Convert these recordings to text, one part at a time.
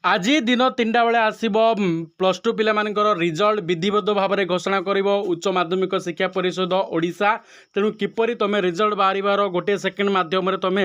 आज दिन 3टा बेले आसब +2 पिलामानकर रिजल्ट विधिबद्ध भाव में घोषणा कर उच्च माध्यमिक शिक्षा परिषद ओडिशा। तेणु किपरि तुम रिजल्ट बाहर गोटे सेकेंड मध्यम तुम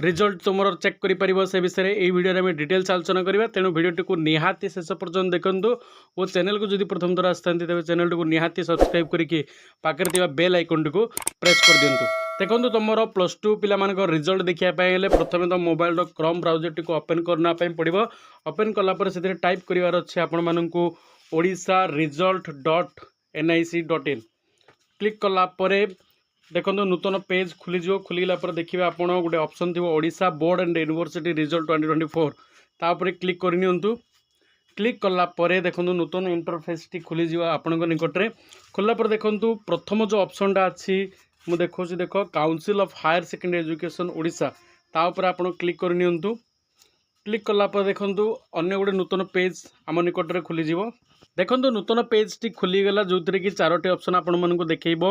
रिजल्ट तुम चेक कर से विषय में वीडियो में डिटेल्स आलोचना करवा। तेणु वीडियो को निहाती शेष पर्यटन देखूँ और चैनल को जब प्रथम थर आसता तेज चैनल को निहाती सब्सक्राइब करके पाखे बेल आइकन को प्रेस कर दिंतु। देखो तुम +2 पिला रिजल्ट देखापी प्रथम तो mobile Chrome browser T open करने पड़ो। ओपन कलापर से टाइप करार अच्छे आपण मानक ओडिशा रिजल्ट .nic.in क्लिक कलापर देखो नूतन पेज खुलीज। खुलगला देखिए आप गोटे ऑप्शन थी Odisha board and university result 2024 तापर क्लिक करनी। क्लिक कलापर देखो नूतन इंटरफेस टी खुलीज आपण निकट में। खोलापर देखो प्रथम जो ऑप्शनटा अच्छी मु देखो देख council of higher secondary education Odisha तापर आप क्लिक करनी। क्लिक कलापर देखो अन्य गोटे नूतन पेज आम निकट में खुलीज। देखो नूतन पेज टी खुलीगला जो कि 4टी ऑप्शन आपण मानक देखब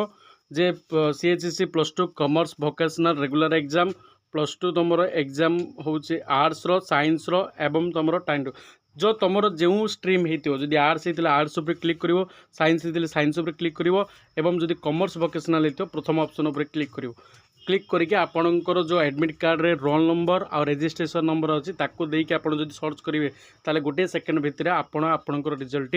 जे CHEC +2 commerce vocational regular exam +2 तुम एग्जाम हूँ आर्ट्स साइंस एवं तुम टाइम जो तुम जो स्ट्रीम होती जदि आर्ट्स होता आर्ट्स उपर क्लिक कर साइंस होता साइंस उपर क्लिक कर जदि कॉमर्स वोकेशनल होता प्रथम ऑप्शन उपर क्लिक कर क्लिक करके आपणकर जो एडमिट कार्ड रे रोल नंबर और रजिस्ट्रेशन नंबर अच्छी ताकू देकी आप सर्च करेंगे ताले गोटे सेकेंड भितर आपणकर रिजल्ट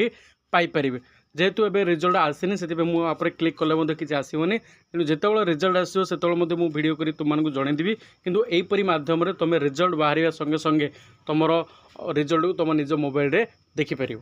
पाइपर। जेहेतु एबे रिजल्ट आसनी से मुझे क्लिक कले किसी आसोनी तेणु जिते रिजल्ट आसो से वीडियो करी तुमको जनईदेवी। किंतु यहीपरि मध्यम तुम रिजल्ट बाहर संगे संगे तुम रिजल्ट को तुम निज मोबाइल रे देखिपर।